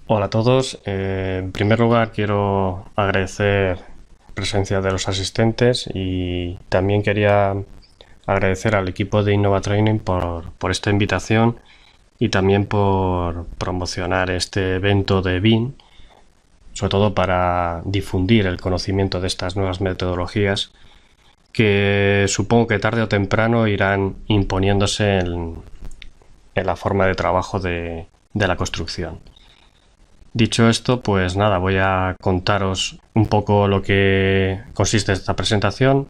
Hola a todos. En primer lugar, quiero agradecer la presencia de los asistentes y también quería agradecer al equipo de Innova Training por esta invitación y también por promocionar este evento de BIM, sobre todo para difundir el conocimiento de estas nuevas metodologías que supongo que tarde o temprano irán imponiéndose en la forma de trabajo de la construcción. Dicho esto, pues nada, voy a contaros un poco lo que consiste esta presentación.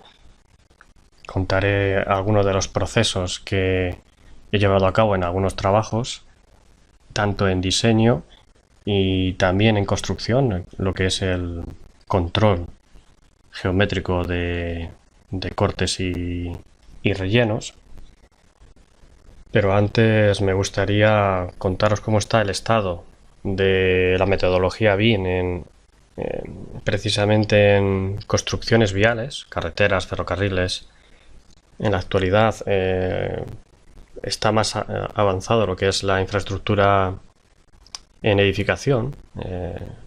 Contaré algunos de los procesos que he llevado a cabo en algunos trabajos, tanto en diseño y también en construcción, lo que es el control geométrico de cortes y rellenos. Pero antes me gustaría contaros cómo está el estado de la metodología BIM precisamente en construcciones viales, carreteras, ferrocarriles. En la actualidad está más avanzado lo que es la infraestructura en edificación,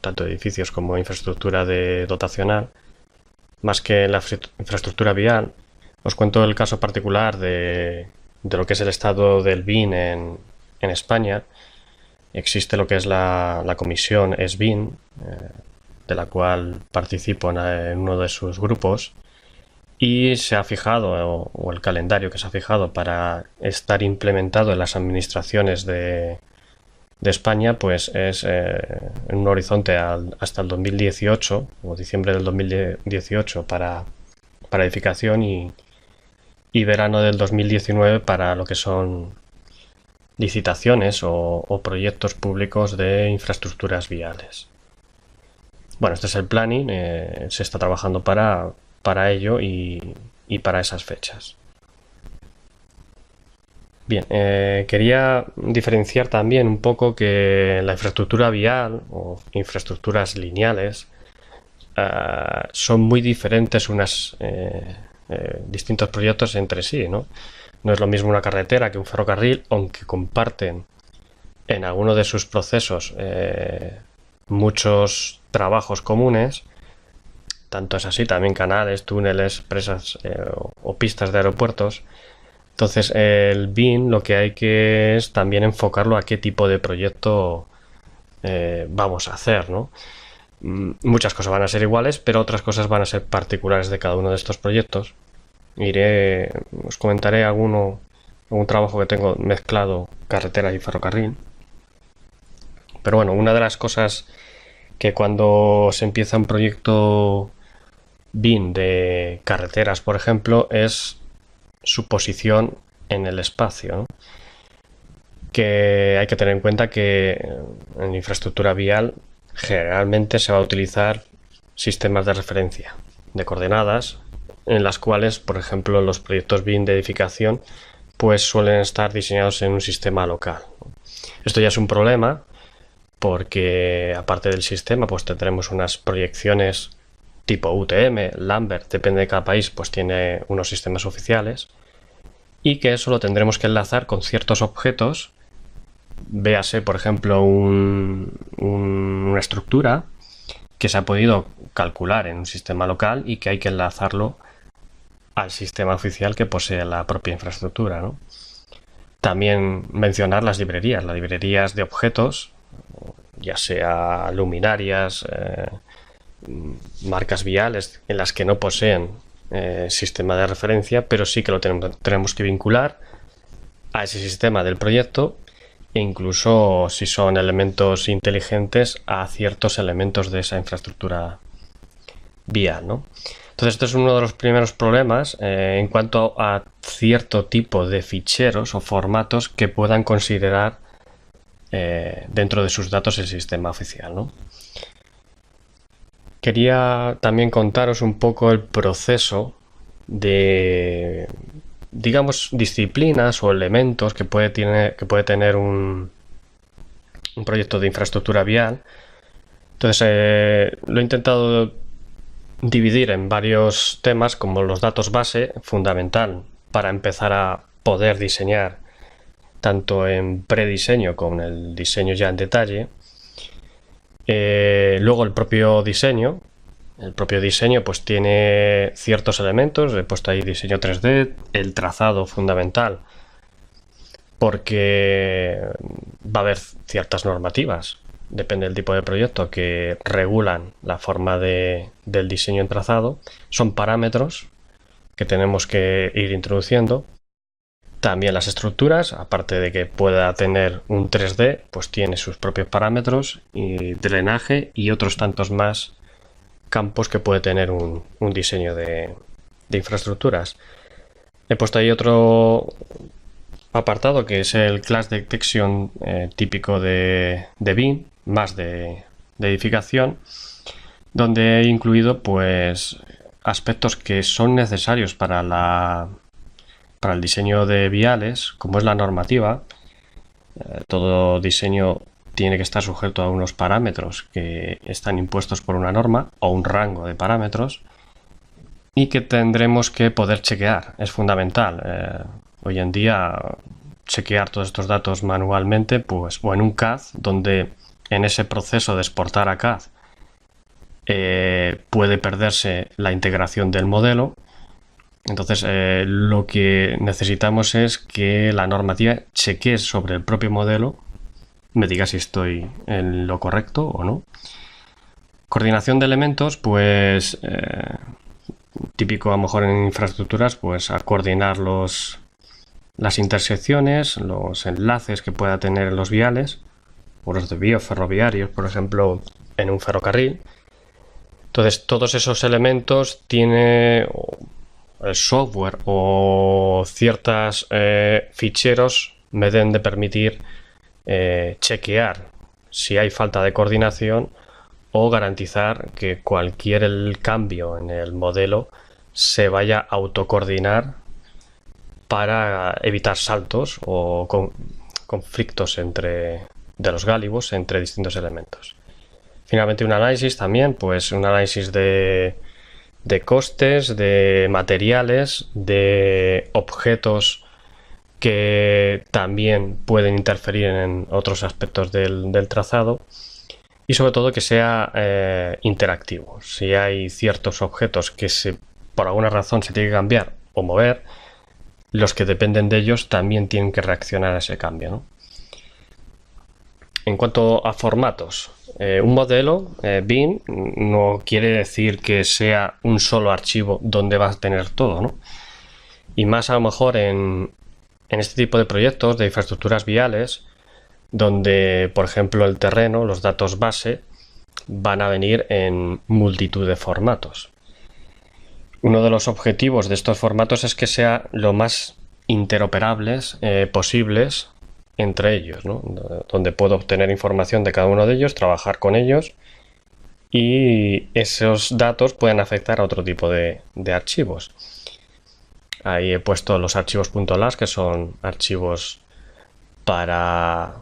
tanto edificios como infraestructura dotacional, más que la infraestructura vial. Os cuento el caso particular de lo que es el estado del BIM en España. Existe lo que es la comisión SBIN, de la cual participo en uno de sus grupos, y se ha fijado, o el calendario que se ha fijado para estar implementado en las administraciones de España, pues es en un horizonte hasta el 2018 o diciembre del 2018 para edificación y verano del 2019 para lo que son licitaciones o proyectos públicos de infraestructuras viales. Bueno, este es el planning, se está trabajando para ello y para esas fechas. Bien, quería diferenciar también un poco que la infraestructura vial o infraestructuras lineales son muy diferentes distintos proyectos entre sí, ¿no? No es lo mismo una carretera que un ferrocarril, aunque comparten en alguno de sus procesos muchos trabajos comunes. Tanto es así, también canales, túneles, presas o pistas de aeropuertos. Entonces el BIM lo que hay que es también enfocarlo a qué tipo de proyecto vamos a hacer, ¿no? Muchas cosas van a ser iguales, pero otras cosas van a ser particulares de cada uno de estos proyectos. Os comentaré algún trabajo que tengo mezclado carretera y ferrocarril. Pero bueno, una de las cosas que cuando se empieza un proyecto BIM de carreteras, por ejemplo, es su posición en el espacio, ¿no? Que hay que tener en cuenta que en infraestructura vial generalmente se va a utilizar sistemas de referencia de coordenadas en las cuales, por ejemplo, los proyectos BIM de edificación pues suelen estar diseñados en un sistema local. Esto ya es un problema porque aparte del sistema pues tendremos unas proyecciones tipo UTM, Lambert, depende de cada país, pues tiene unos sistemas oficiales y que eso lo tendremos que enlazar con ciertos objetos. Véase, por ejemplo, una estructura que se ha podido calcular en un sistema local y que hay que enlazarlo al sistema oficial que posee la propia infraestructura, ¿no? También mencionar las librerías de objetos, ya sea luminarias, marcas viales en las que no poseen sistema de referencia, pero sí que lo tenemos que vincular a ese sistema del proyecto e incluso si son elementos inteligentes a ciertos elementos de esa infraestructura vial, ¿no? Entonces este es uno de los primeros problemas en cuanto a cierto tipo de ficheros o formatos que puedan considerar dentro de sus datos el sistema oficial, ¿no? Quería también contaros un poco el proceso de, digamos, disciplinas o elementos que puede tener un proyecto de infraestructura vial. Entonces lo he intentado dividir en varios temas, como los datos base, fundamental para empezar a poder diseñar tanto en prediseño como en el diseño ya en detalle. Luego el propio diseño. El propio diseño pues tiene ciertos elementos. He puesto ahí diseño 3D, el trazado fundamental, porque va a haber ciertas normativas, depende del tipo de proyecto, que regulan la forma del diseño en trazado. Son parámetros que tenemos que ir introduciendo. También las estructuras, aparte de que pueda tener un 3D, pues tiene sus propios parámetros y drenaje y otros tantos más campos que puede tener un diseño de infraestructuras. He puesto ahí otro apartado que es el Class Detection típico de BIM, más de edificación, donde he incluido pues aspectos que son necesarios para el diseño de viales, como es la normativa. Todo diseño tiene que estar sujeto a unos parámetros que están impuestos por una norma o un rango de parámetros y que tendremos que poder chequear. Es fundamental. Hoy en día chequear todos estos datos manualmente, pues, o en un CAD, donde en ese proceso de exportar a CAD puede perderse la integración del modelo. Entonces lo que necesitamos es que la normativa chequee sobre el propio modelo, me diga si estoy en lo correcto o no. Coordinación de elementos, pues típico a lo mejor en infraestructuras, pues a coordinar las intersecciones, los enlaces que pueda tener los viales, o los desvíos ferroviarios, por ejemplo, en un ferrocarril. Entonces todos esos elementos tiene el software o ciertos ficheros me deben de permitir chequear si hay falta de coordinación o garantizar que cualquier cambio en el modelo se vaya a autocoordinar para evitar saltos o conflictos de los gálibos entre distintos elementos. Finalmente un análisis también, pues un análisis de costes, de materiales, de objetos que también pueden interferir en otros aspectos del trazado, y sobre todo que sea interactivo. Si hay ciertos objetos que por alguna razón se tiene que cambiar o mover, los que dependen de ellos también tienen que reaccionar a ese cambio, ¿no? En cuanto a formatos, un modelo BIM no quiere decir que sea un solo archivo donde vas a tener todo, ¿no? Y más a lo mejor en este tipo de proyectos de infraestructuras viales, donde por ejemplo el terreno, los datos base, van a venir en multitud de formatos. Uno de los objetivos de estos formatos es que sea lo más interoperables posibles entre ellos, ¿no? Donde puedo obtener información de cada uno de ellos, trabajar con ellos, y esos datos pueden afectar a otro tipo de archivos. Ahí he puesto los archivos .las, que son archivos para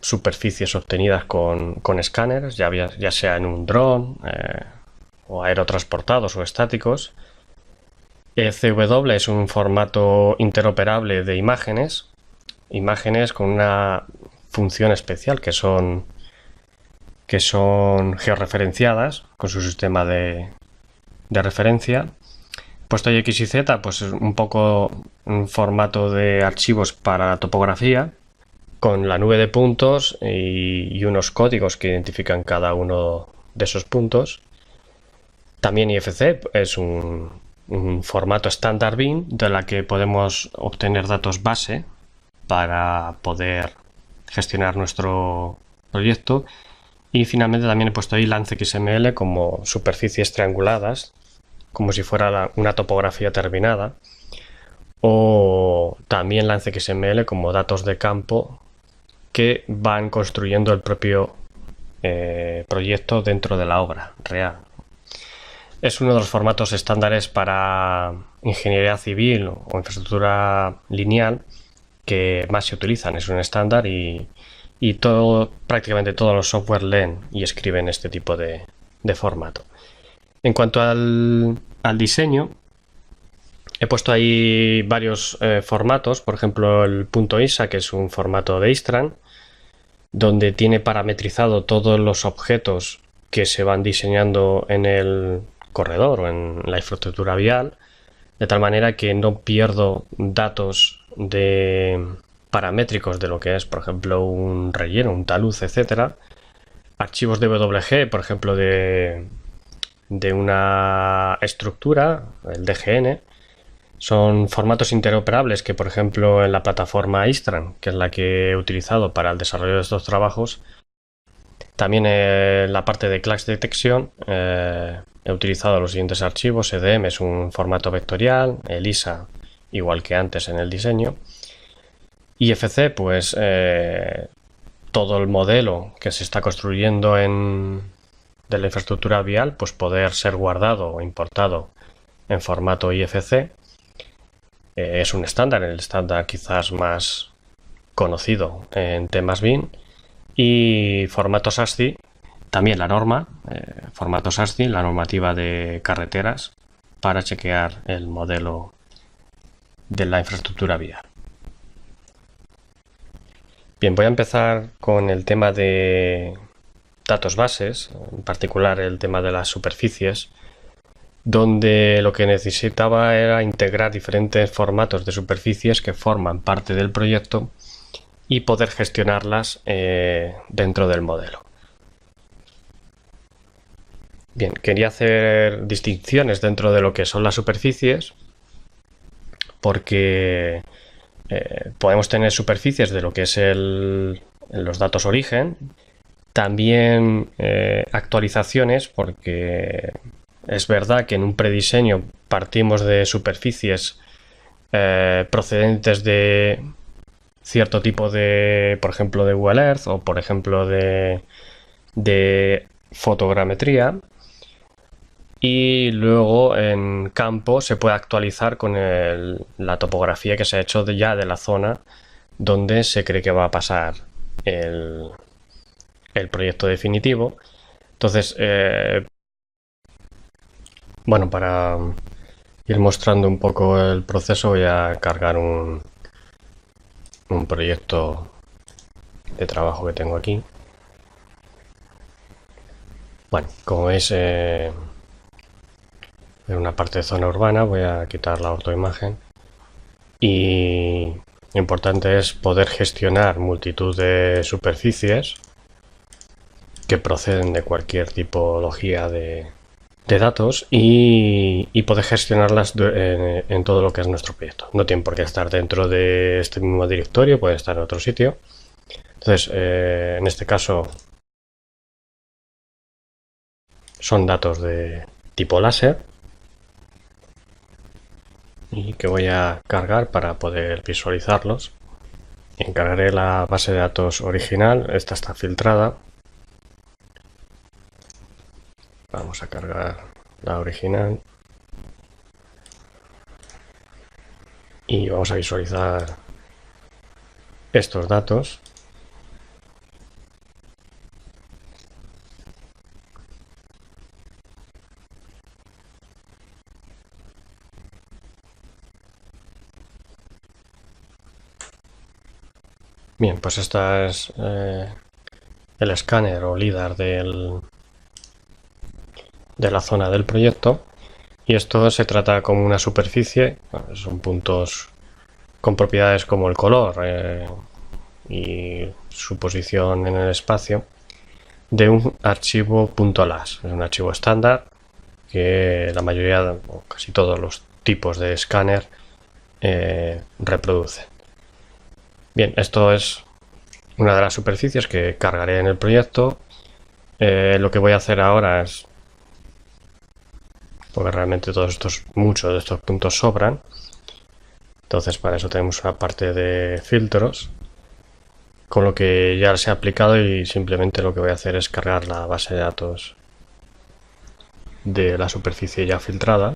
superficies obtenidas con escáneres, ya sea en un dron o aerotransportados o estáticos. CW es un formato interoperable de imágenes con una función especial que son georreferenciadas con su sistema de referencia. Puesto ahí X y Z, pues es un poco un formato de archivos para la topografía, con la nube de puntos y unos códigos que identifican cada uno de esos puntos. También IFC es un formato estándar BIM de la que podemos obtener datos base para poder gestionar nuestro proyecto. Y finalmente también he puesto ahí Lance XML como superficies trianguladas, como si fuera una topografía terminada, o también Lance XML como datos de campo que van construyendo el propio proyecto dentro de la obra real. Es uno de los formatos estándares para ingeniería civil o infraestructura lineal que más se utilizan. Es un estándar y prácticamente todos los software leen y escriben este tipo de formato. En cuanto al diseño, he puesto ahí varios formatos, por ejemplo el .isa, que es un formato de Istran, donde tiene parametrizado todos los objetos que se van diseñando en el corredor o en la infraestructura vial, de tal manera que no pierdo datos paramétricos de lo que es, por ejemplo, un relleno, un talud, etcétera. Archivos de WG, por ejemplo, de una estructura, el DGN, son formatos interoperables que, por ejemplo, en la plataforma Istran, que es la que he utilizado para el desarrollo de estos trabajos, también en la parte de Clash Detection he utilizado los siguientes archivos. EDM es un formato vectorial, ELISA igual que antes en el diseño. IFC, pues todo el modelo que se está construyendo de la infraestructura vial, pues poder ser guardado o importado en formato IFC. Es un estándar, el estándar quizás más conocido en temas BIM. Y formatos ASCII, también la norma, formatos ASCII, la normativa de carreteras, para chequear el modelo de la infraestructura vial. Bien, voy a empezar con el tema de datos bases, en particular el tema de las superficies, donde lo que necesitaba era integrar diferentes formatos de superficies que forman parte del proyecto y poder gestionarlas dentro del modelo. Bien, quería hacer distinciones dentro de lo que son las superficies, porque podemos tener superficies de lo que es los datos origen, también actualizaciones, porque es verdad que en un prediseño partimos de superficies procedentes de cierto tipo de, por ejemplo, de Google Earth o por ejemplo de fotogrametría, y luego en campo se puede actualizar con la topografía que se ha hecho ya de la zona donde se cree que va a pasar el proyecto definitivo. Entonces, bueno, para ir mostrando un poco el proceso, voy a cargar un proyecto de trabajo que tengo aquí. Bueno, como veis, en una parte de zona urbana voy a quitar la ortoimagen, y lo importante es poder gestionar multitud de superficies que proceden de cualquier tipología de datos y poder gestionarlas en todo lo que es nuestro proyecto. No tienen por qué estar dentro de este mismo directorio, puede estar en otro sitio. Entonces, en este caso son datos de tipo láser y que voy a cargar para poder visualizarlos. Encargaré la base de datos original, esta está filtrada. Vamos a cargar la original y vamos a visualizar estos datos. Bien, pues esta es el escáner o LIDAR de la zona del proyecto, y esto se trata como una superficie, son puntos con propiedades como el color y su posición en el espacio, de un archivo .las. Es un archivo estándar que la mayoría o casi todos los tipos de escáner reproducen. Bien, esto es una de las superficies que cargaré en el proyecto. Lo que voy a hacer ahora es, porque realmente muchos de estos puntos sobran, entonces para eso tenemos una parte de filtros, con lo que ya se ha aplicado, y simplemente lo que voy a hacer es cargar la base de datos de la superficie ya filtrada.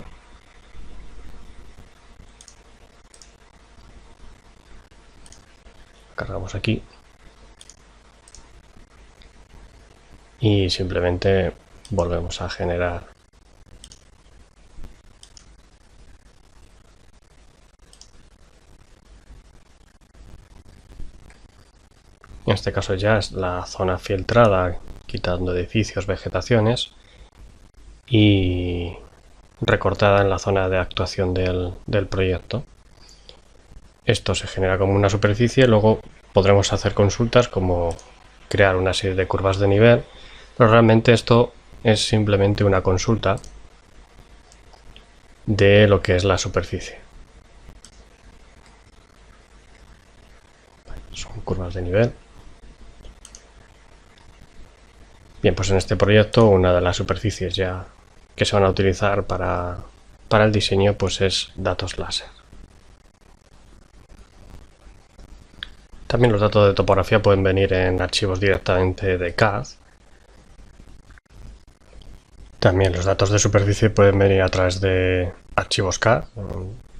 Cargamos aquí y simplemente volvemos a generar En este caso ya es la zona filtrada, quitando edificios, vegetaciones, y recortada en la zona de actuación del proyecto. Esto se genera como una superficie, luego podremos hacer consultas como crear una serie de curvas de nivel, pero realmente esto es simplemente una consulta de lo que es la superficie. Son curvas de nivel. Bien, pues en este proyecto una de las superficies ya que se van a utilizar para el diseño pues es datos láser. También los datos de topografía pueden venir en archivos directamente de CAD. También los datos de superficie pueden venir a través de archivos CAD.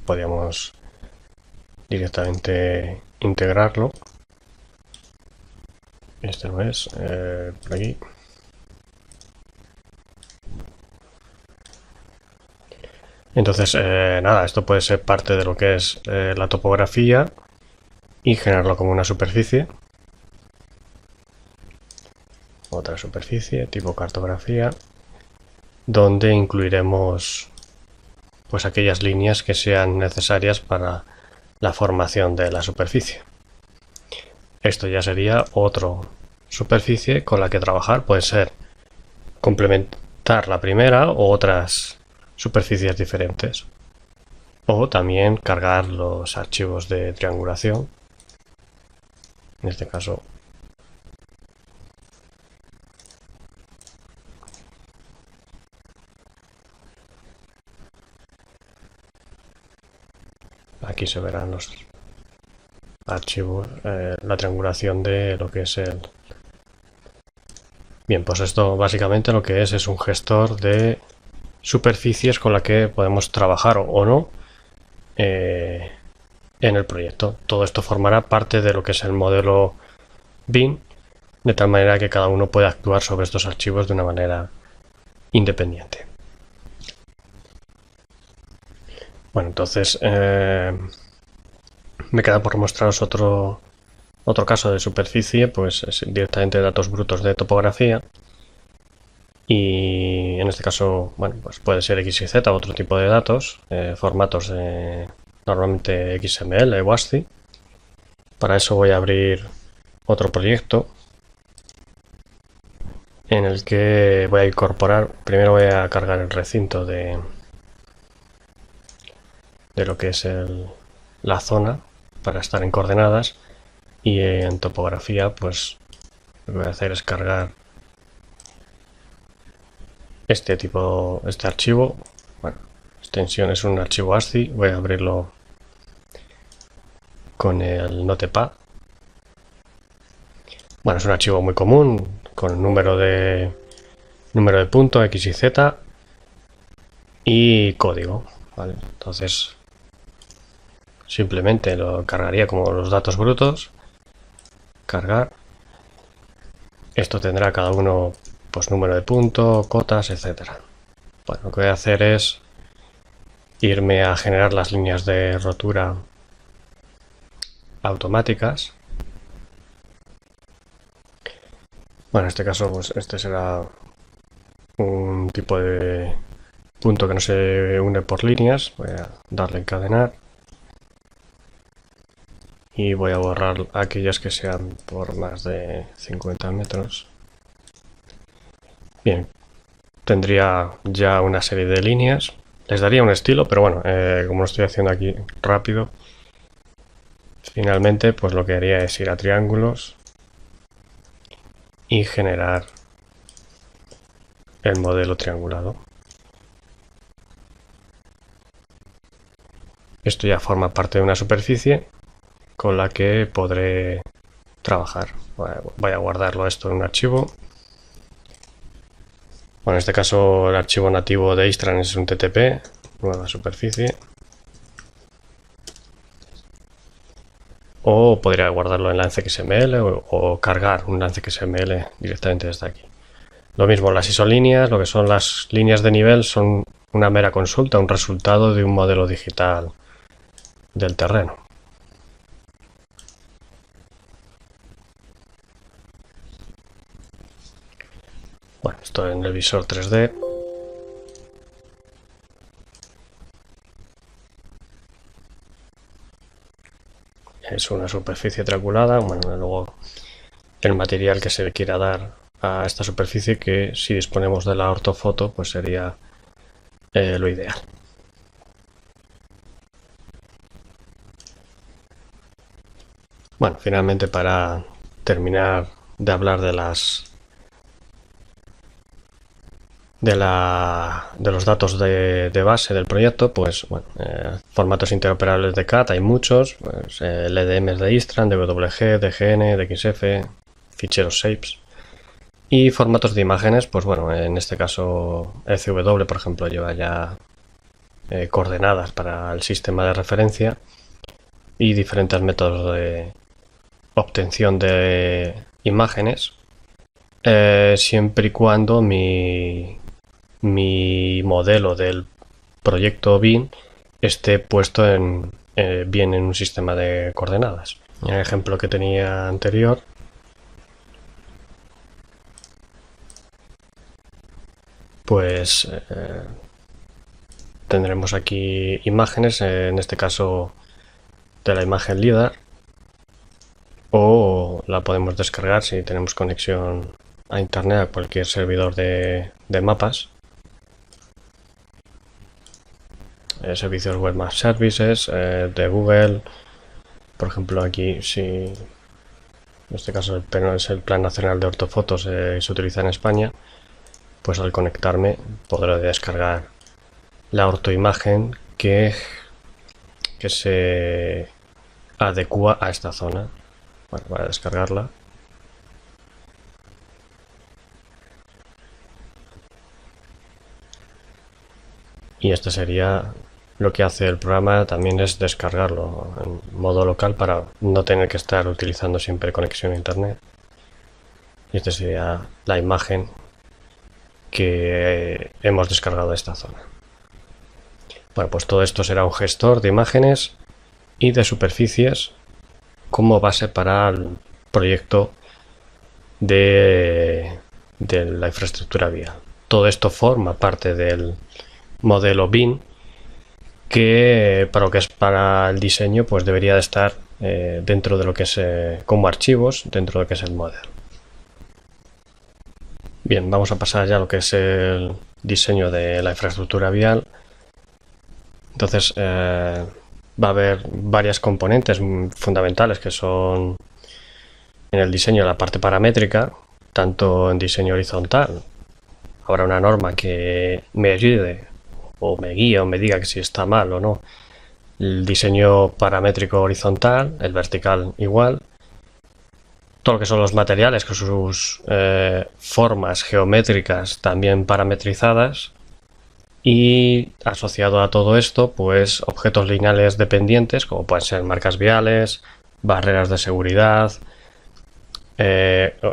Podríamos directamente integrarlo. Este no es, por aquí. Entonces, nada, esto puede ser parte de lo que es la topografía y generarlo como una superficie. Otra superficie, tipo cartografía, donde incluiremos pues aquellas líneas que sean necesarias para la formación de la superficie. Esto ya sería otra superficie con la que trabajar, puede ser complementar la primera o otras superficies diferentes, o también cargar los archivos de triangulación. En este caso aquí se verán los archivos, la triangulación de lo que es el... Bien, pues esto básicamente lo que es un gestor de superficies con la que podemos trabajar o no en el proyecto. Todo esto formará parte de lo que es el modelo BIM, de tal manera que cada uno puede actuar sobre estos archivos de una manera independiente. Bueno, entonces me queda por mostraros otro caso de superficie, pues es directamente datos brutos de topografía. Y en este caso, bueno, pues puede ser X y Z, otro tipo de datos, formatos de normalmente XML o ASCII. Para eso voy a abrir otro proyecto en el que voy a incorporar, primero voy a cargar el recinto de lo que es la zona para estar en coordenadas, y en topografía pues lo que voy a hacer es cargar este archivo. Bueno, extensión es un archivo ASCII, voy a abrirlo con el Notepad. Bueno, es un archivo muy común con número de punto, X y Z y código, ¿vale? Entonces simplemente lo cargaría como los datos brutos, cargar. Esto tendrá cada uno pues número de punto, cotas, etcétera. Bueno, lo que voy a hacer es irme a generar las líneas de rotura automáticas. Bueno, en este caso pues este será un tipo de punto que no se une por líneas. Voy a darle a encadenar y voy a borrar aquellas que sean por más de 50 metros. Bien, tendría ya una serie de líneas. Les daría un estilo, pero bueno, como lo estoy haciendo aquí rápido, finalmente pues lo que haría es ir a triángulos y generar el modelo triangulado. Esto ya forma parte de una superficie con la que podré trabajar. Voy a guardarlo esto en un archivo. Bueno, en este caso el archivo nativo de Istran es un TTP, nueva superficie. O podría guardarlo en lance XML o cargar un lance XML directamente desde aquí. Lo mismo las isolíneas, lo que son las líneas de nivel, son una mera consulta, un resultado de un modelo digital del terreno. Bueno, esto en el visor 3D. Es una superficie triangulada. Bueno, luego el material que se le quiera dar a esta superficie, que si disponemos de la ortofoto, pues sería lo ideal. Bueno, finalmente, para terminar de hablar de los datos de base del proyecto, pues bueno, formatos interoperables de CAD hay muchos, pues, LDMs de Istran, DWG, DGN, DXF, ficheros shapes, y formatos de imágenes, pues bueno, en este caso ECW, por ejemplo, lleva ya coordenadas para el sistema de referencia y diferentes métodos de obtención de imágenes, siempre y cuando mi modelo del proyecto BIM esté puesto bien en un sistema de coordenadas. En el ejemplo que tenía anterior, pues tendremos aquí imágenes, en este caso de la imagen LIDAR, o la podemos descargar si tenemos conexión a internet, a cualquier servidor de mapas. Servicios Web Map Services de Google, por ejemplo. Aquí, si en este caso es el Plan Nacional de Ortofotos, se utiliza en España, pues al conectarme podré descargar la ortoimagen que se adecua a esta zona. Bueno, voy a descargarla. Y este sería lo que hace el programa, también es descargarlo en modo local para no tener que estar utilizando siempre conexión a internet. Y esta sería la imagen que hemos descargado de esta zona. Bueno, pues todo esto será un gestor de imágenes y de superficies como base para el proyecto de la infraestructura vial. Todo esto forma parte del modelo BIM, que para lo que es para el diseño, pues debería de estar dentro de lo que es como archivos, dentro de lo que es el modelo. Bien, vamos a pasar ya a lo que es el diseño de la infraestructura vial. Entonces va a haber varias componentes fundamentales que son en el diseño, la parte paramétrica, tanto en diseño horizontal. Habrá una norma que me ayude o me guíe o me diga que si está mal o no el diseño paramétrico horizontal, el vertical igual. Todo lo que son los materiales con sus formas geométricas también parametrizadas, y asociado a todo esto, pues objetos lineales dependientes, como pueden ser marcas viales, barreras de seguridad,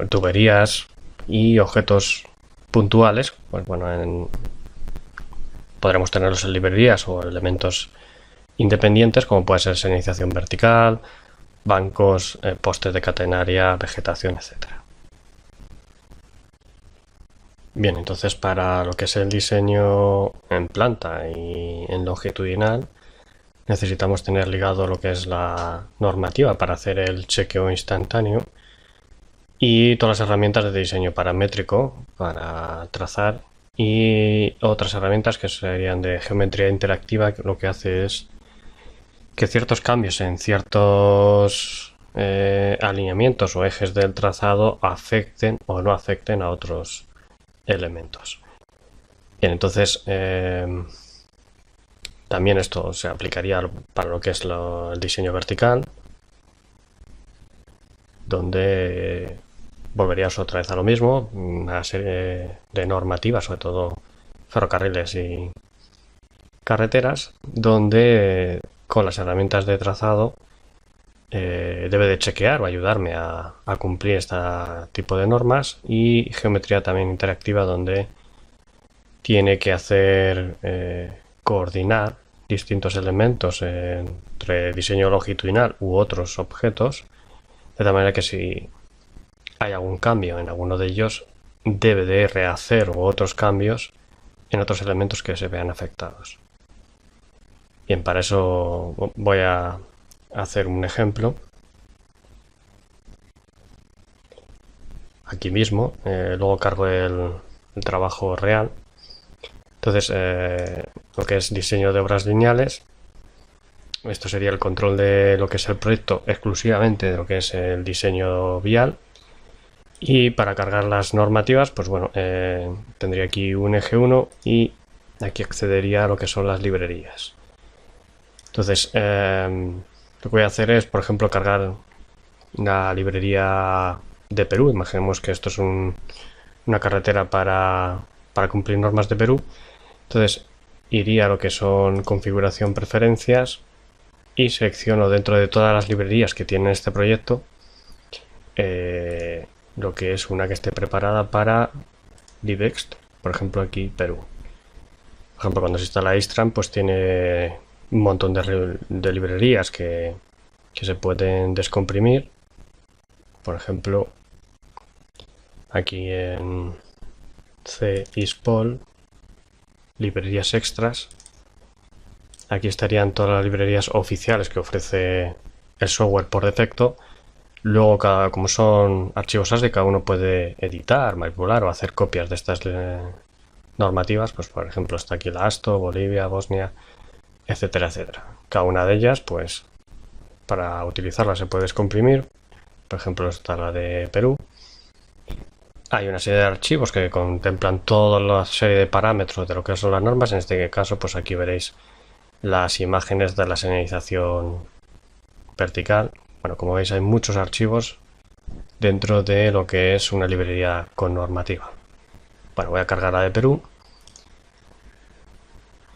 tuberías, y objetos puntuales, pues bueno, podremos tenerlos en librerías o elementos independientes, como puede ser señalización vertical, bancos, postes de catenaria, vegetación, etcétera. Bien, entonces para lo que es el diseño en planta y en longitudinal, necesitamos tener ligado lo que es la normativa para hacer el chequeo instantáneo y todas las herramientas de diseño paramétrico para trazar, y otras herramientas que serían de geometría interactiva, que lo que hace es que ciertos cambios en ciertos alineamientos o ejes del trazado afecten o no afecten a otros elementos. Bien, entonces también esto se aplicaría para lo que es el diseño vertical, donde volveríamos otra vez a lo mismo, una serie de normativas, sobre todo ferrocarriles y carreteras, donde con las herramientas de trazado debe de chequear o ayudarme a cumplir este tipo de normas, y geometría también interactiva, donde tiene que hacer coordinar distintos elementos entre diseño longitudinal u otros objetos, de tal manera que si hay algún cambio en alguno de ellos, debe de rehacer u otros cambios en otros elementos que se vean afectados. Bien, para eso voy a hacer un ejemplo. Aquí mismo, luego cargo el trabajo real. Entonces, lo que es diseño de obras lineales, esto sería el control de lo que es el proyecto exclusivamente de lo que es el diseño vial. Y para cargar las normativas, pues bueno, tendría aquí un eje 1 y aquí accedería a lo que son las librerías. Entonces, lo que voy a hacer es, por ejemplo, cargar la librería de Perú. Imaginemos que esto es una carretera para cumplir normas de Perú. Entonces, iría a lo que son configuración, preferencias, y selecciono dentro de todas las librerías que tiene este proyecto lo que es una que esté preparada para LibExt, por ejemplo aquí Perú. Por ejemplo, cuando se instala Istran, pues tiene un montón de librerías que se pueden descomprimir. Por ejemplo, aquí en CISPOL, librerías extras, aquí estarían todas las librerías oficiales que ofrece el software por defecto. Luego, como son archivos ASCII, cada uno puede editar, manipular o hacer copias de estas normativas. Pues por ejemplo está aquí la ASTO, Bolivia, Bosnia, etcétera, etcétera. Cada una de ellas, pues para utilizarla se puede descomprimir. Por ejemplo está la de Perú. Hay una serie de archivos que contemplan toda la serie de parámetros de lo que son las normas. En este caso, pues aquí veréis las imágenes de la señalización vertical. Bueno, como veis hay muchos archivos dentro de lo que es una librería con normativa. Bueno, voy a cargar la de Perú.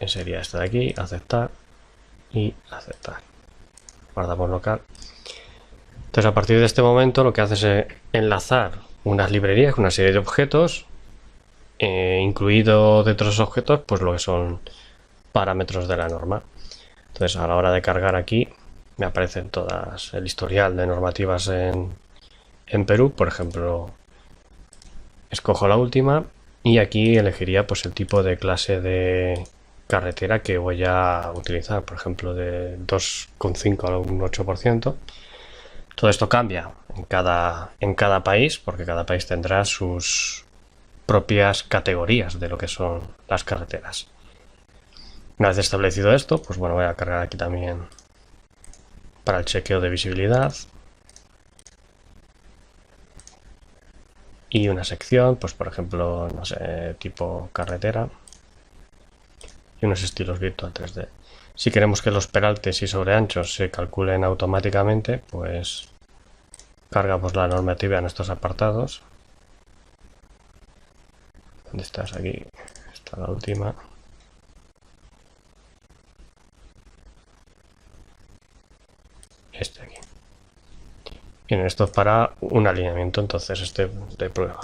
Sería esta de aquí, aceptar y aceptar. Guardamos local. Entonces a partir de este momento lo que hace es enlazar unas librerías con una serie de objetos, incluido dentro de esos objetos pues lo que son parámetros de la norma. Entonces a la hora de cargar aquí me aparecen todas el historial de normativas en Perú. Por ejemplo, escojo la última y aquí elegiría pues el tipo de clase de carretera que voy a utilizar, por ejemplo de 2,5 a un 8%. Todo esto cambia en cada país, porque cada país tendrá sus propias categorías de lo que son las carreteras. Una vez establecido esto, pues bueno, voy a cargar aquí también para el chequeo de visibilidad y una sección, pues por ejemplo, no sé, tipo carretera y unos estilos virtual 3D. Si queremos que los peraltes y sobreanchos se calculen automáticamente, pues cargamos la normativa en estos apartados. ¿Dónde estás? Aquí está la última. Este aquí. Bien, esto es para un alineamiento, entonces este de prueba.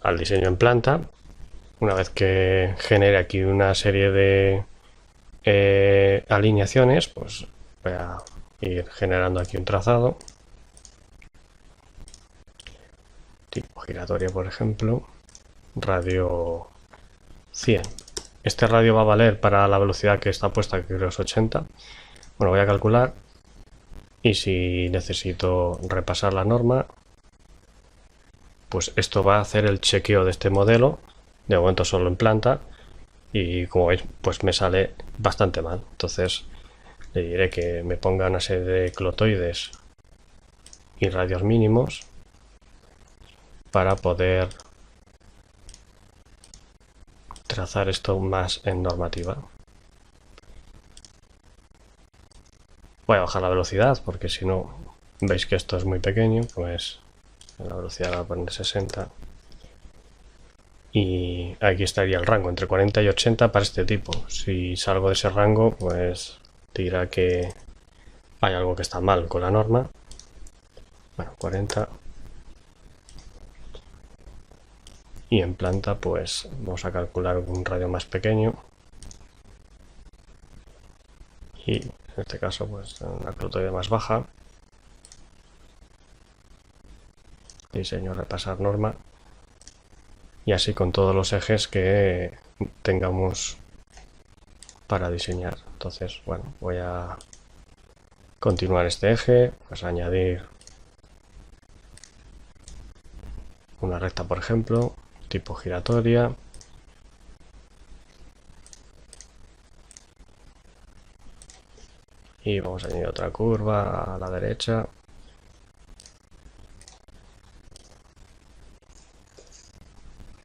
Al diseño en planta. Una vez que genere aquí una serie de alineaciones, pues voy a ir generando aquí un trazado tipo giratoria, por ejemplo, radio 100. Este radio va a valer para la velocidad que está puesta, que creo es 80. Bueno, voy a calcular y si necesito repasar la norma, pues esto va a hacer el chequeo de este modelo. De momento solo en planta y como veis pues me sale bastante mal. Entonces le diré que me ponga una serie de clotoides y radios mínimos para poder trazar esto más en normativa. Voy a bajar la velocidad porque si no veis que esto es muy pequeño, pues la velocidad va a poner 60 y aquí estaría el rango entre 40 y 80 para este tipo. Si salgo de ese rango, pues te dirá que hay algo que está mal con la norma. Bueno, 40. Y en planta pues vamos a calcular un radio más pequeño y en este caso pues una clotoide más baja. diseño, repasar norma, y así con todos los ejes que tengamos para diseñar. Entonces, bueno, voy a continuar este eje, pues añadir una recta, por ejemplo, tipo giratoria. Y vamos a añadir otra curva a la derecha.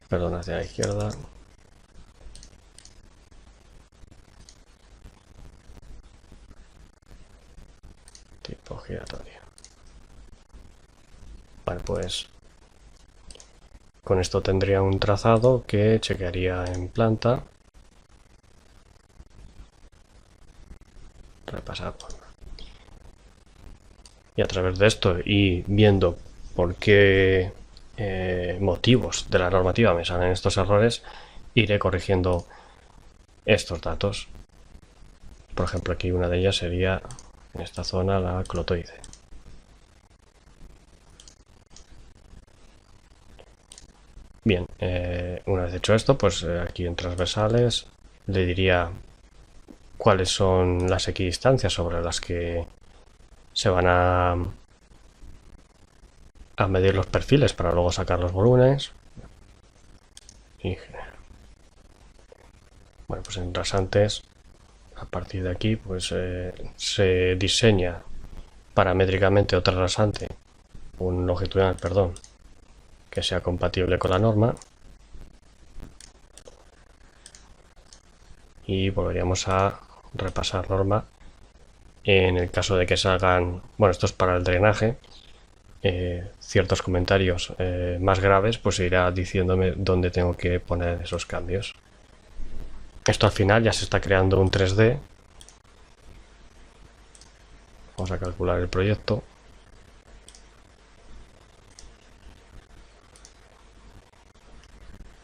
Perdón, hacia la izquierda. Tipo giratoria. Vale, pues con esto tendría un trazado que chequearía en planta. Repasar. Y a través de esto y viendo por qué motivos de la normativa me salen estos errores, iré corrigiendo estos datos. Por ejemplo, aquí una de ellas sería en esta zona la clotoide. Bien, una vez hecho esto, pues aquí en transversales le diría cuáles son las equidistancias sobre las que se van a medir los perfiles para luego sacar los volúmenes. Y bueno, pues en rasantes, a partir de aquí, pues se diseña paramétricamente otra rasante, un longitudinal, perdón, que sea compatible con la norma. Y volveríamos a repasar norma en el caso de que salgan, bueno, esto es para el drenaje, ciertos comentarios más graves, pues irá diciéndome dónde tengo que poner esos cambios. Esto al final ya se está creando un 3D. Vamos a calcular el proyecto.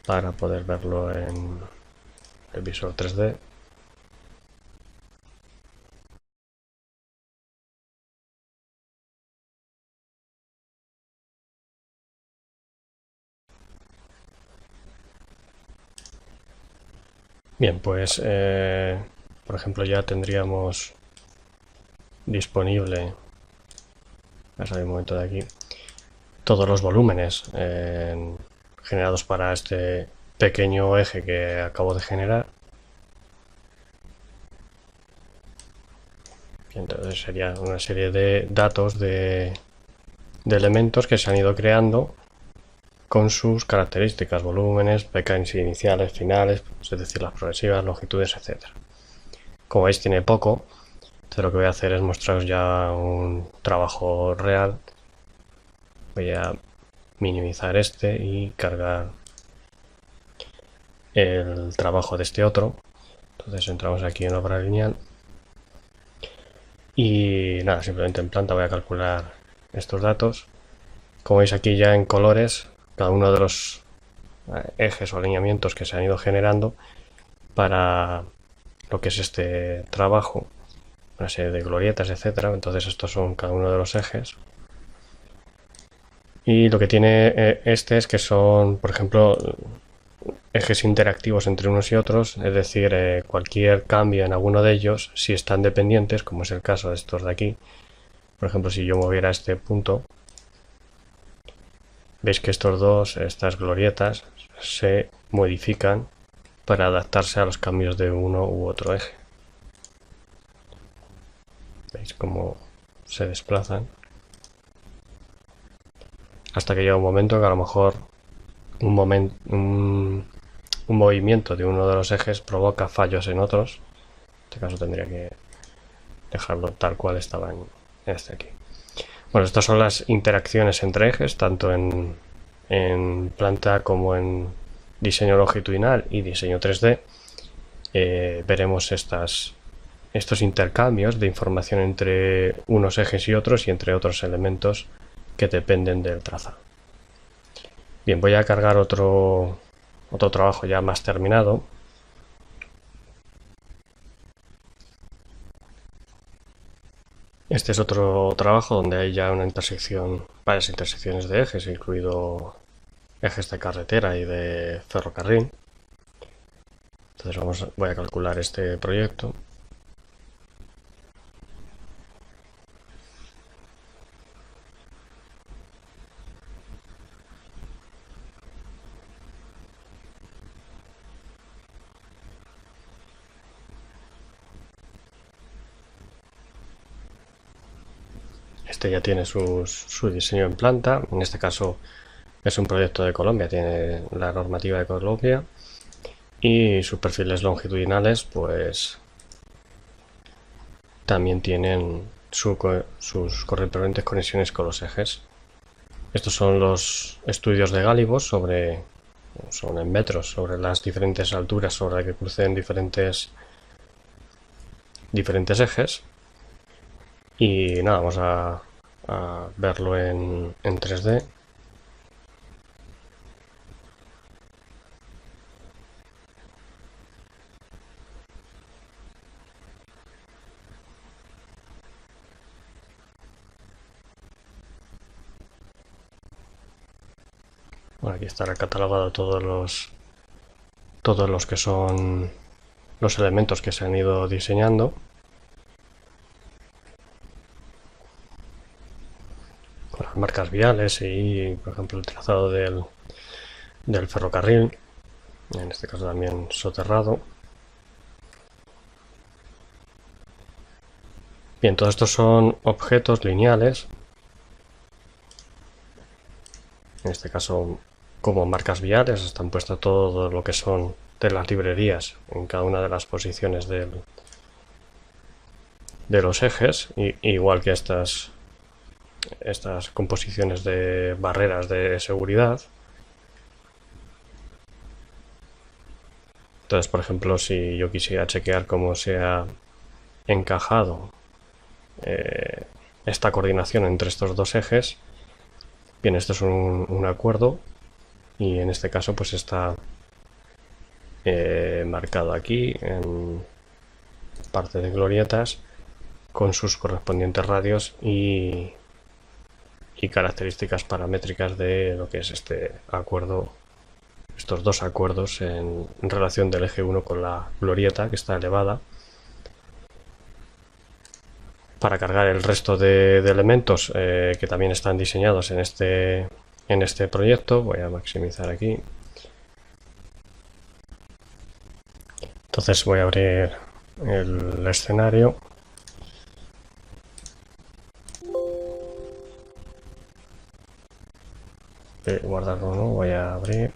Para poder verlo en el visor 3D. Bien, pues por ejemplo ya tendríamos disponible, voy a salir un momento de aquí, todos los volúmenes generados para este pequeño eje que acabo de generar. Entonces sería una serie de datos de elementos que se han ido creando con sus características, volúmenes, pKs iniciales, finales, es decir, las progresivas, longitudes, etc. Como veis tiene poco, entonces lo que voy a hacer es mostraros ya un trabajo real. Voy a minimizar este y cargar el trabajo de este otro. Entonces entramos aquí en obra lineal y nada, simplemente en planta voy a calcular estos datos. Como veis aquí ya en colores, cada uno de los ejes o alineamientos que se han ido generando para lo que es este trabajo, una serie de glorietas, etcétera. Entonces estos son cada uno de los ejes. Y lo que tiene este es que son, por ejemplo, ejes interactivos entre unos y otros, es decir, cualquier cambio en alguno de ellos, si están dependientes, como es el caso de estos de aquí, por ejemplo, si yo moviera este punto, veis que estos dos, estas glorietas, se modifican para adaptarse a los cambios de uno u otro eje. Veis cómo se desplazan hasta que llega un momento que a lo mejor un movimiento de uno de los ejes provoca fallos en otros. En este caso tendría que dejarlo tal cual estaba en este aquí. Bueno, estas son las interacciones entre ejes, tanto en planta como en diseño longitudinal y diseño 3D. Veremos estos intercambios de información entre unos ejes y otros y entre otros elementos que dependen del trazado. Bien, voy a cargar otro trabajo ya más terminado. Este es otro trabajo donde hay ya varias intersecciones de ejes, incluido ejes de carretera y de ferrocarril. Entonces voy a calcular este proyecto. Este ya tiene su diseño en planta. En este caso es un proyecto de Colombia, tiene la normativa de Colombia. Y sus perfiles longitudinales pues también tienen sus correspondientes conexiones con los ejes. Estos son los estudios de Gálibos son en metros, sobre las diferentes alturas sobre las que crucen diferentes ejes. Y nada, vamos a verlo en 3D. Bueno, aquí estará catalogado todos los que son los elementos que se han ido diseñando. Con las marcas viales y, por ejemplo, el trazado del ferrocarril, en este caso también soterrado. Bien, todos estos son objetos lineales, en este caso como marcas viales. Están puestas todo lo que son de las librerías en cada una de las posiciones de los ejes, igual que estas composiciones de barreras de seguridad. Entonces, por ejemplo, si yo quisiera chequear cómo se ha encajado esta coordinación entre estos dos ejes, bien, esto es un acuerdo, y en este caso pues está marcado aquí en parte de glorietas con sus correspondientes radios y características paramétricas de lo que es este acuerdo, estos dos acuerdos en relación del eje 1 con la glorieta, que está elevada. Para cargar el resto de elementos que también están diseñados en este proyecto, voy a maximizar aquí. Entonces voy a abrir el escenario. Guardarlo, no, voy a abrir.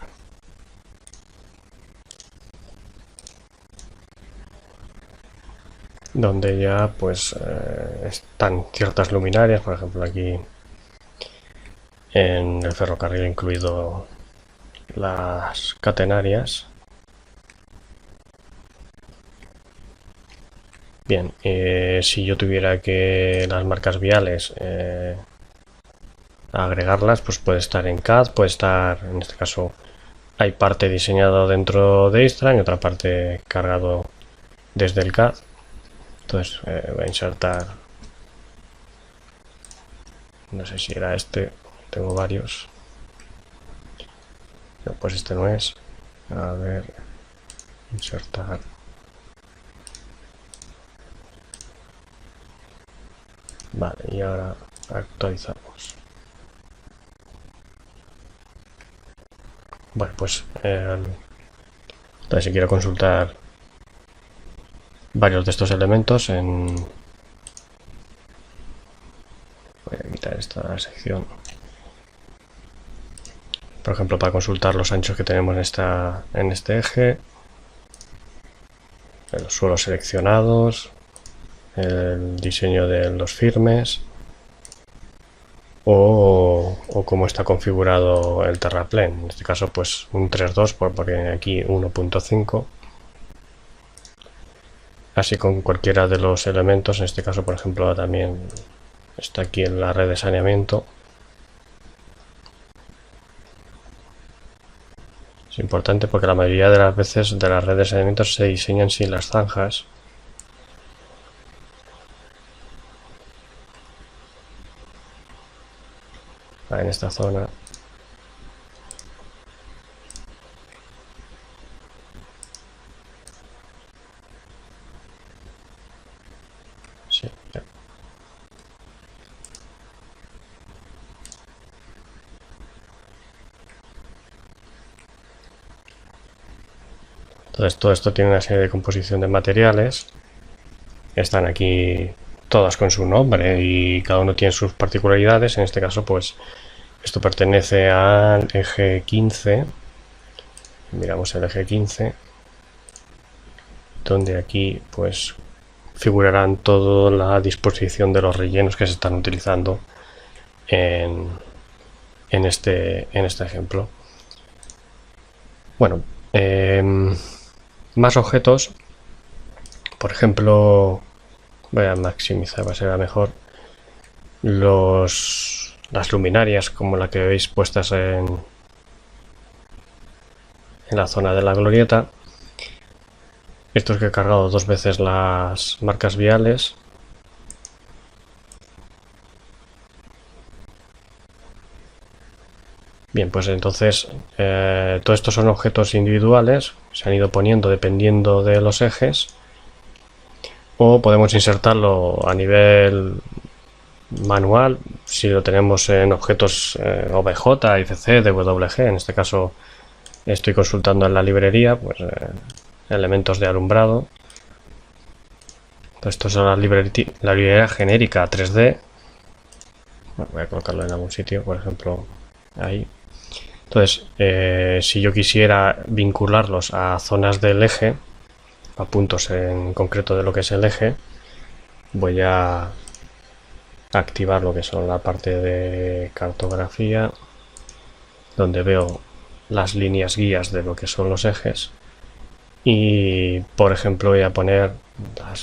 Donde ya pues están ciertas luminarias, por ejemplo aquí en el ferrocarril incluido las catenarias. Bien, si yo tuviera que las marcas viales agregarlas, pues puede estar en CAD, puede estar, en este caso hay parte diseñado dentro de Istran y otra parte cargado desde el CAD. Entonces voy a insertar, no sé si era este, tengo varios. No, pues este no es. A ver, insertar. Vale, y ahora actualizamos. Bueno, pues entonces si quiero consultar varios de estos elementos voy a quitar esta sección. Por ejemplo, para consultar los anchos que tenemos en este eje, los suelos seleccionados, el diseño de los firmes o cómo está configurado el terraplén. En este caso pues un 3.2 porque aquí 1.5. Así con cualquiera de los elementos. En este caso, por ejemplo, también está aquí en la red de saneamiento. Es importante porque la mayoría de las veces de las redes de saneamiento se diseñan sin las zanjas. en esta zona. Sí, ya. Entonces todo esto tiene una serie de composición de materiales. Están aquí todas con su nombre y cada uno tiene sus particularidades. En este caso, pues esto pertenece al eje 15. Miramos el eje 15, donde aquí pues figurarán toda la disposición de los rellenos que se están utilizando en este ejemplo. Bueno, más objetos. Por ejemplo, voy a maximizar, va a ser mejor, las luminarias como la que veis puestas en la zona de la glorieta. Esto es que he cargado 2 veces las marcas viales. Bien, pues entonces todos estos son objetos individuales, se han ido poniendo dependiendo de los ejes, o podemos insertarlo a nivel manual si lo tenemos en objetos OBJ, ICC, DWG. En este caso estoy consultando en la librería pues elementos de alumbrado. Esto es la librería genérica 3D. Bueno, voy a colocarlo en algún sitio, por ejemplo ahí. Entonces si yo quisiera vincularlos a zonas del eje, a puntos en concreto de lo que es el eje, voy a activar lo que son la parte de cartografía, donde veo las líneas guías de lo que son los ejes, y por ejemplo voy a poner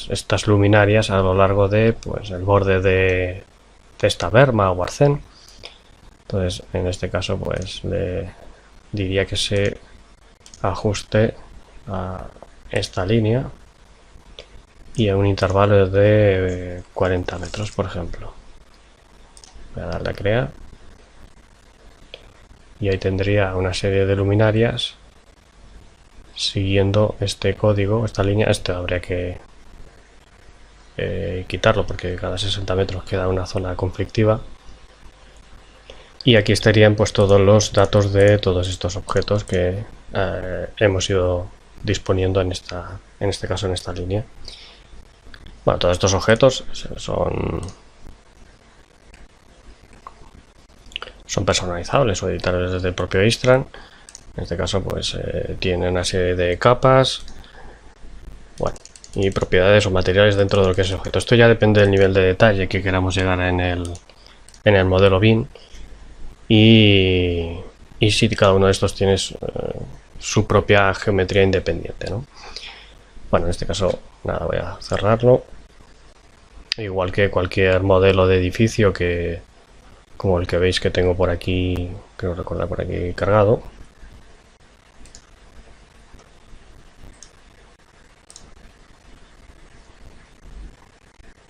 estas luminarias a lo largo de pues el borde de esta berma o arcén. Entonces en este caso pues le diría que se ajuste a esta línea y a un intervalo de 40 metros, por ejemplo. Voy a darle a crear y ahí tendría una serie de luminarias siguiendo este código, esta línea. Esto habría que quitarlo porque cada 60 metros queda una zona conflictiva. Y aquí estarían pues todos los datos de todos estos objetos que hemos ido disponiendo en este caso en esta línea. Bueno, todos estos objetos son personalizables o editables desde el propio Istran. En este caso pues tiene una serie de capas, bueno, y propiedades o materiales dentro de lo que es el objeto. Esto ya depende del nivel de detalle que queramos llegar en el modelo BIM y si cada uno de estos tiene su propia geometría independiente, ¿no? Bueno, en este caso nada, voy a cerrarlo. Igual que cualquier modelo de edificio como el que veis que tengo por aquí, creo recordar por aquí cargado.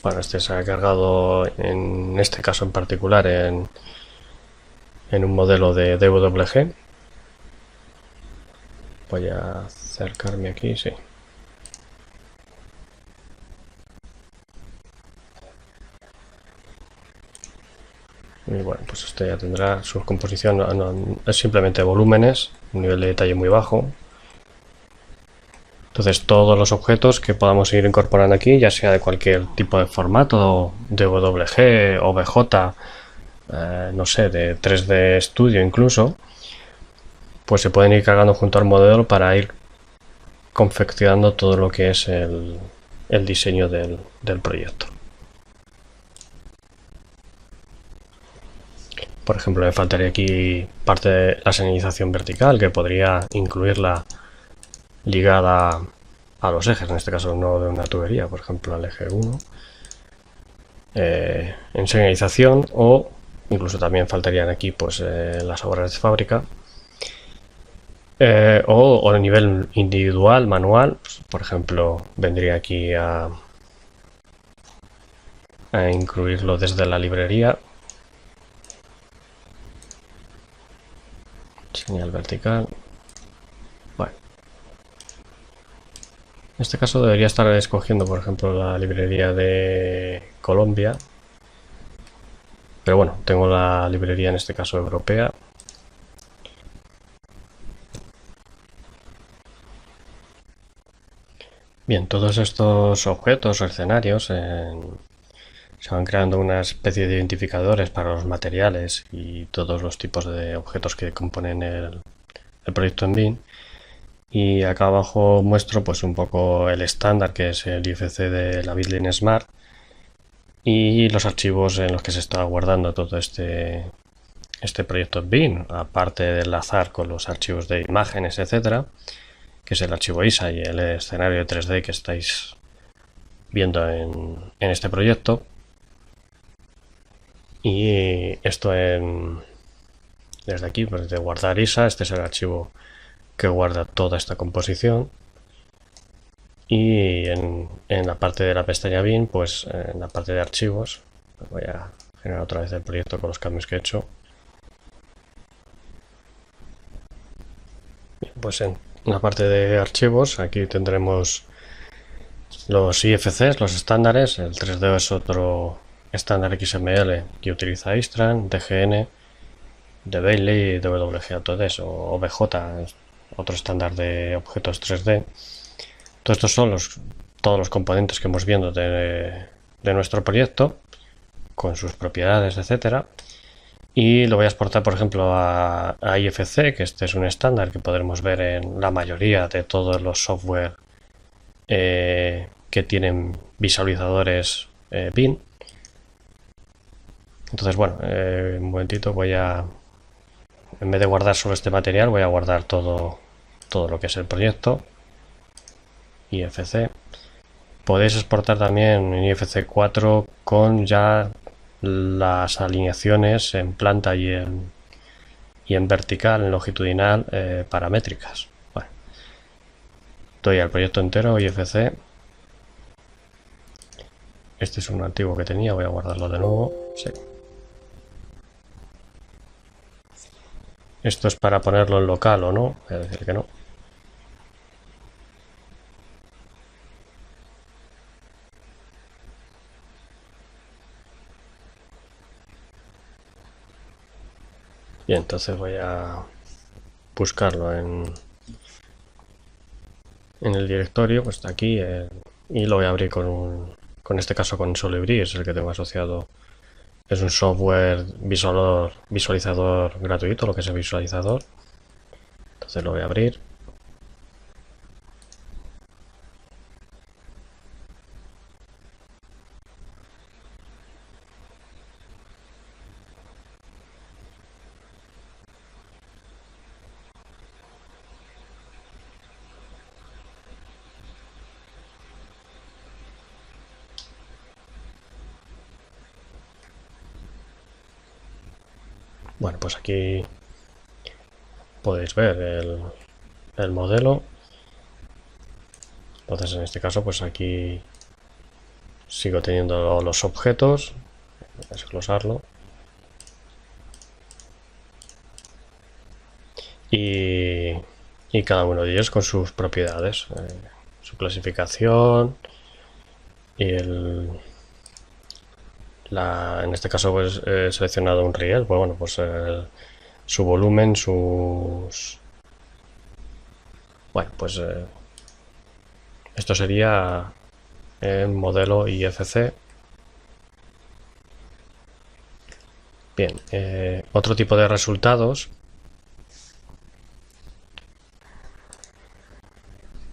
Bueno, este se ha cargado en este caso en particular en un modelo de DWG. Voy a acercarme aquí, sí. Y bueno, pues esto ya tendrá su composición, es simplemente volúmenes, un nivel de detalle muy bajo. Entonces todos los objetos que podamos ir incorporando aquí, ya sea de cualquier tipo de formato, DWG, OBJ, no sé, de 3D Studio incluso, pues se pueden ir cargando junto al modelo para ir confeccionando todo lo que es el diseño del proyecto. Por ejemplo, me faltaría aquí parte de la señalización vertical, que podría incluirla ligada a los ejes, en este caso no de una tubería, por ejemplo al eje 1, en señalización, o incluso también faltarían aquí pues las obras de fábrica, o a nivel individual, manual, pues, por ejemplo vendría aquí a incluirlo desde la librería. Señal vertical. Bueno. En este caso debería estar escogiendo, por ejemplo, la librería de Colombia. Pero bueno, tengo la librería en este caso europea. Bien, todos estos objetos o escenarios se van creando una especie de identificadores para los materiales y todos los tipos de objetos que componen el proyecto en Bin. Y acá abajo muestro pues un poco el estándar, que es el IFC de la Bitline Smart, y los archivos en los que se está guardando todo este proyecto en Bin, aparte de enlazar con los archivos de imágenes, etcétera, que es el archivo ISA y el escenario de 3D que estáis viendo en este proyecto. Y esto desde aquí, pues de guardar ISA, este es el archivo que guarda toda esta composición. Y en la parte de la pestaña Bin, pues en la parte de archivos, voy a generar otra vez el proyecto con los cambios que he hecho. Bien, pues en la parte de archivos, aquí tendremos los IFCs, los estándares. El 3D es otro estándar XML que utiliza Istran, DGN, de Bailey, WG Autodesk o OBJ, otro estándar de objetos 3D. Todos estos son todos los componentes que hemos viendo de nuestro proyecto, con sus propiedades, etcétera. Y lo voy a exportar, por ejemplo, a IFC, que este es un estándar que podremos ver en la mayoría de todos los software que tienen visualizadores Bin. Entonces, bueno, un momentito en vez de guardar solo este material, voy a guardar todo lo que es el proyecto. IFC. Podéis exportar también en IFC 4 con ya las alineaciones en planta y en vertical, en longitudinal, paramétricas. Bueno, doy al proyecto entero, IFC. Este es un antiguo que tenía, voy a guardarlo de nuevo. Sí. Esto es para ponerlo en local o no, voy a decir que no. Bien, entonces voy a buscarlo en el directorio, pues está aquí, y lo voy a abrir con este caso con Solibri, es el que tengo asociado. Es un software visualizador gratuito, lo que es el visualizador. Entonces lo voy a abrir. Bueno, pues aquí podéis ver el modelo. Entonces en este caso, pues aquí sigo teniendo los objetos. Voy a desglosarlo. Y cada uno de ellos con sus propiedades, su clasificación y en este caso pues he seleccionado un riel, pues bueno, pues su volumen, bueno, pues esto sería el modelo IFC. Bien, otro tipo de resultados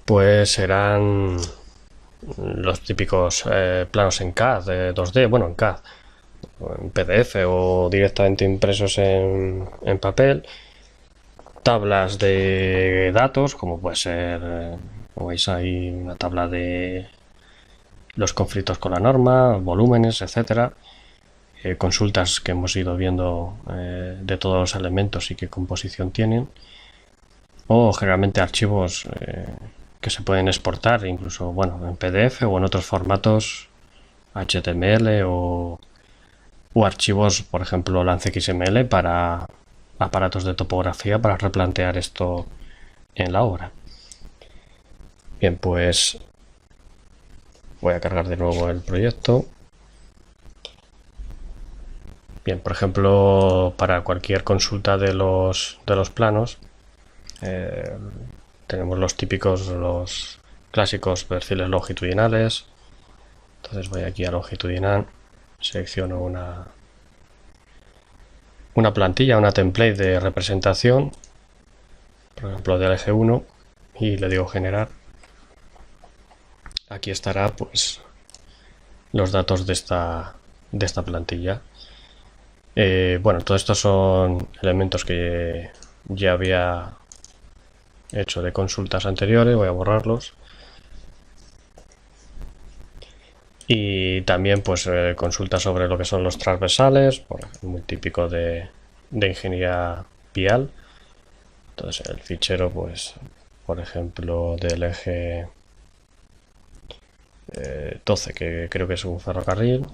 pues serán los típicos planos en CAD, 2D, bueno, en CAD, en PDF o directamente impresos en papel, tablas de datos, como puede ser, como veis ahí, una tabla de los conflictos con la norma, volúmenes, etcétera, consultas que hemos ido viendo de todos los elementos y qué composición tienen, o generalmente archivos que se pueden exportar incluso, bueno, en PDF o en otros formatos HTML o archivos, por ejemplo, LanceXML para aparatos de topografía para replantear esto en la obra. Bien, pues voy a cargar de nuevo el proyecto. Bien, por ejemplo, para cualquier consulta de los planos, tenemos los típicos, los clásicos perfiles longitudinales. Entonces voy aquí a longitudinal, selecciono una plantilla, una template de representación, por ejemplo del eje 1, y le digo generar. Aquí estará pues los datos de esta plantilla. Bueno, todos estos son elementos que ya había hecho de consultas anteriores, voy a borrarlos. Y también pues consultas sobre lo que son los transversales, muy típico de ingeniería vial. Entonces el fichero, pues por ejemplo del eje 12, que creo que es un ferrocarril,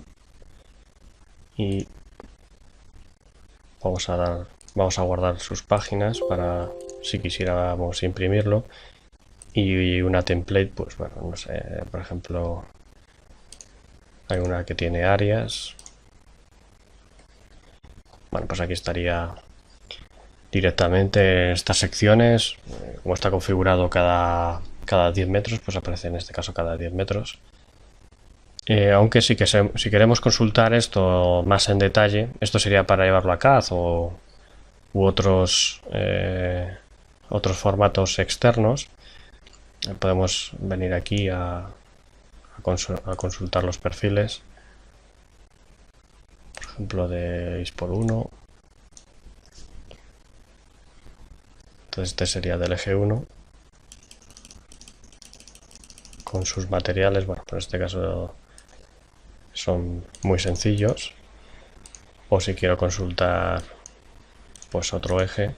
y vamos a guardar sus páginas para si quisiéramos imprimirlo, y una template, pues bueno, no sé, por ejemplo hay una que tiene áreas. Bueno, pues aquí estaría directamente estas secciones, como está configurado cada 10 metros, pues aparece en este caso cada 10 metros. Aunque sí que si queremos consultar esto más en detalle, esto sería para llevarlo a CAD u otros formatos externos. Podemos venir aquí a consultar los perfiles, por ejemplo de ISPOL 1. Entonces este sería del eje 1 con sus materiales. Bueno, en este caso son muy sencillos. O si quiero consultar pues otro eje,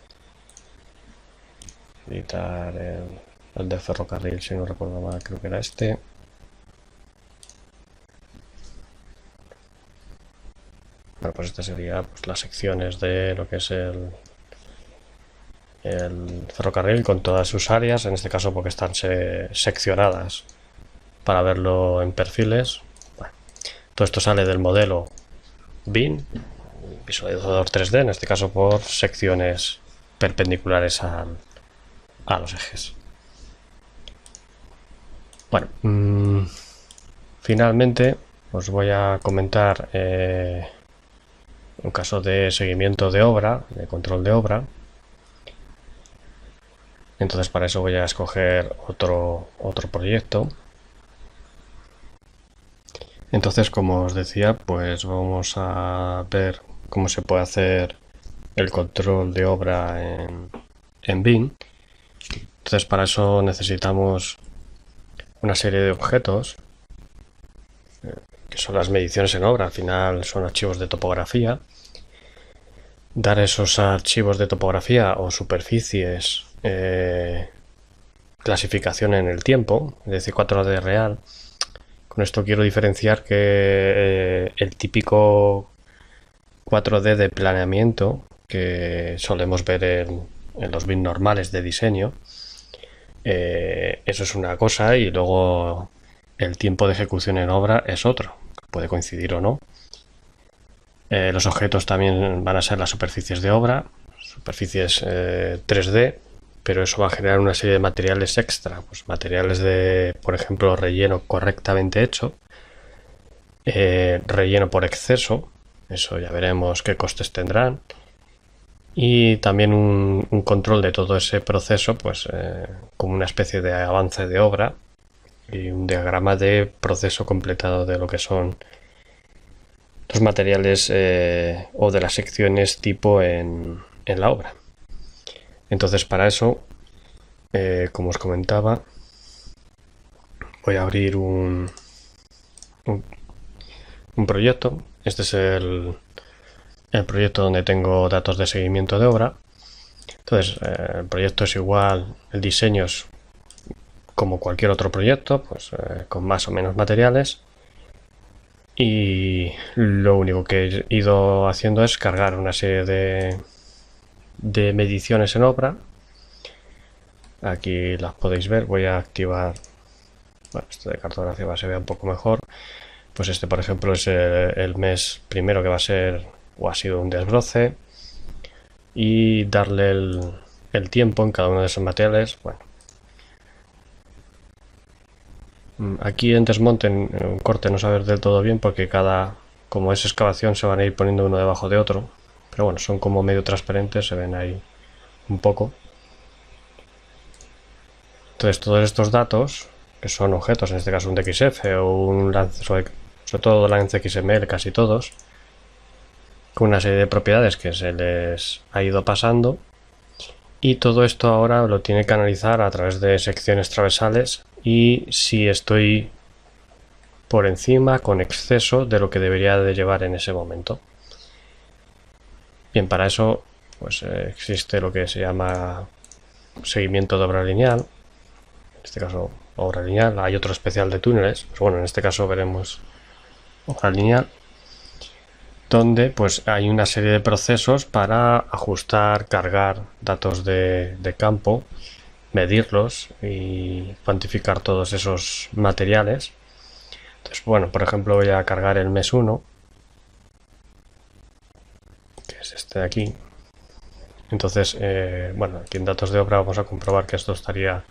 editar el de ferrocarril, si no recuerdo mal, creo que era este. Bueno, pues esta sería pues las secciones de lo que es el ferrocarril con todas sus áreas, en este caso porque están seccionadas para verlo en perfiles. Bueno, todo esto sale del modelo BIM, visualizador 3D, en este caso por secciones perpendiculares a los ejes. Bueno, finalmente os voy a comentar un caso de seguimiento de obra, de control de obra. Entonces para eso voy a escoger otro proyecto. Entonces, como os decía, pues vamos a ver cómo se puede hacer el control de obra en BIM. Entonces para eso necesitamos una serie de objetos que son las mediciones en obra. Al final son archivos de topografía. Dar esos archivos de topografía o superficies clasificación en el tiempo, es decir, 4D real. Con esto quiero diferenciar que el típico 4D de planeamiento que solemos ver en los BIM normales de diseño, eso es una cosa, y luego el tiempo de ejecución en obra es otro, puede coincidir o no. Los objetos también van a ser las superficies de obra, superficies 3D, pero eso va a generar una serie de materiales extra, pues materiales de, por ejemplo, relleno correctamente hecho, relleno por exceso, eso ya veremos qué costes tendrán, y también un control de todo ese proceso, pues como una especie de avance de obra y un diagrama de proceso completado de lo que son los materiales o de las secciones tipo en la obra. Entonces para eso, como os comentaba, voy a abrir un proyecto. Este es el proyecto donde tengo datos de seguimiento de obra. Entonces el proyecto es igual, el diseño es como cualquier otro proyecto, pues con más o menos materiales. Y lo único que he ido haciendo es cargar una serie de mediciones en obra. Aquí las podéis ver. Voy a activar, bueno, esto de cartografía para que se vea un poco mejor. Pues este, por ejemplo, es el mes primero, que va a ser o ha sido un desbroce, y darle el tiempo en cada uno de esos materiales. Bueno, aquí en desmonte, en un corte, no saber del todo bien, porque como es excavación, se van a ir poniendo uno debajo de otro, pero bueno, son como medio transparentes, se ven ahí un poco. Entonces todos estos datos, que son objetos, en este caso un DXF o un lance, sobre todo lance XML, casi todos, con una serie de propiedades que se les ha ido pasando, y todo esto ahora lo tiene que analizar a través de secciones transversales, y si estoy por encima, con exceso de lo que debería de llevar en ese momento. Bien, para eso pues existe lo que se llama seguimiento de obra lineal. En este caso obra lineal. Hay otro especial de túneles, pues bueno, en este caso veremos obra lineal, donde pues hay una serie de procesos para ajustar, cargar datos de campo, medirlos y cuantificar todos esos materiales. Entonces, bueno, por ejemplo, voy a cargar el mes 1, que es este de aquí. Entonces, bueno, aquí en datos de obra vamos a comprobar que esto estaría,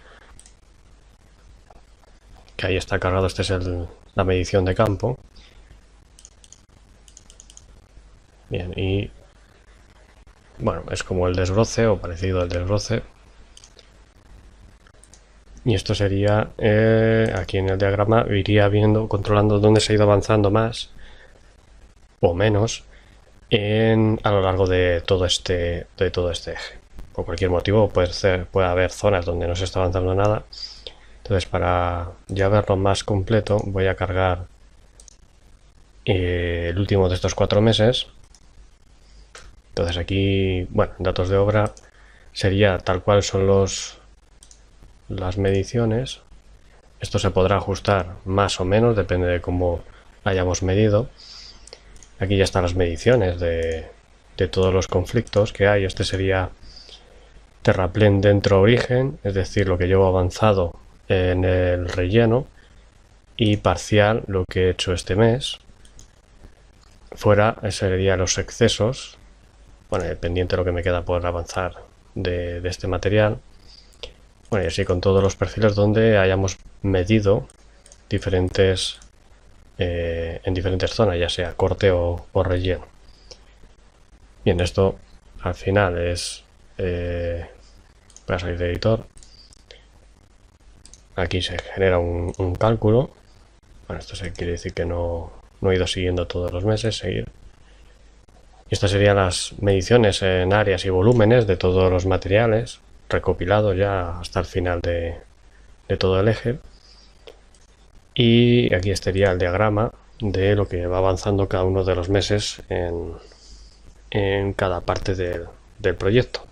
que ahí está cargado. Este es la medición de campo. Bien, y bueno, es como el desbroce o parecido al desbroce. Y esto sería, aquí en el diagrama iría viendo, controlando dónde se ha ido avanzando más o menos a lo largo de todo este eje. Por cualquier motivo puede haber zonas donde no se está avanzando nada. Entonces, para ya verlo más completo, voy a cargar el último de estos 4 meses. Entonces aquí, bueno, datos de obra sería tal cual son las mediciones. Esto se podrá ajustar más o menos, depende de cómo hayamos medido. Aquí ya están las mediciones de todos los conflictos que hay. Este sería terraplén dentro origen, es decir, lo que llevo avanzado en el relleno, y parcial lo que he hecho este mes. Fuera serían los excesos, bueno, dependiente de lo que me queda por avanzar de este material. Bueno, y así con todos los perfiles donde hayamos medido diferentes en diferentes zonas, ya sea corte o relleno. Bien, esto al final es voy a salir de editor. Aquí se genera un cálculo. Bueno, esto quiere decir que no he ido siguiendo todos los meses, seguir. Y estas serían las mediciones en áreas y volúmenes de todos los materiales, recopilado ya hasta el final de todo el eje. Y aquí estaría el diagrama de lo que va avanzando cada uno de los meses en cada parte del proyecto.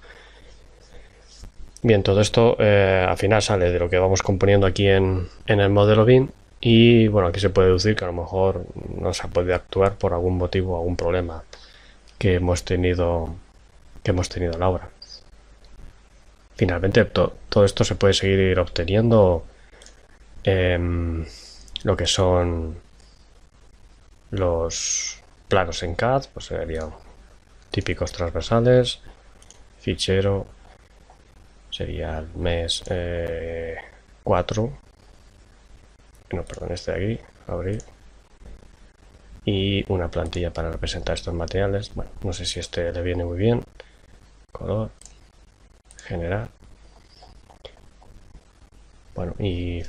Bien, todo esto al final sale de lo que vamos componiendo aquí en el modelo BIM. Y bueno, aquí se puede deducir que a lo mejor no se ha podido actuar por algún motivo, algún problema que hemos tenido a la hora. Finalmente, todo esto se puede seguir obteniendo lo que son los planos en CAD, pues serían típicos transversales, fichero, sería el mes 4, no, perdón, este de aquí, abrir, y una plantilla para representar estos materiales. Bueno, no sé si este le viene muy bien. Color, generar. Bueno, y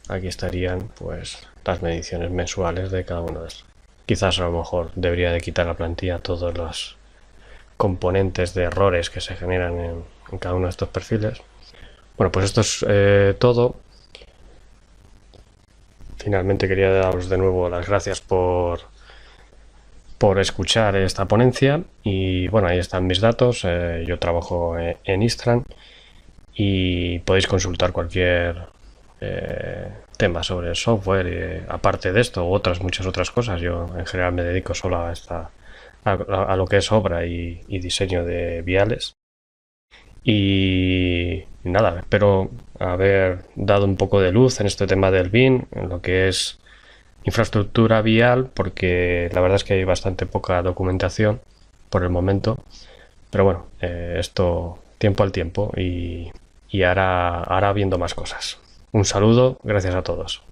aquí estarían pues las mediciones mensuales de cada uno de estos. Quizás a lo mejor debería de quitar la plantilla todos los componentes de errores que se generan en cada uno de estos perfiles. Bueno, pues esto es todo. Finalmente quería daros de nuevo las gracias por escuchar esta ponencia. Y bueno, ahí están mis datos. Yo trabajo en Istran y podéis consultar cualquier tema sobre el software, aparte de esto u muchas otras cosas. Yo en general me dedico solo a lo que es obra y diseño de viales. Y nada, espero haber dado un poco de luz en este tema del BIM, en lo que es infraestructura vial, porque la verdad es que hay bastante poca documentación por el momento. Pero bueno, esto tiempo al tiempo y ahora viendo más cosas. Un saludo, gracias a todos.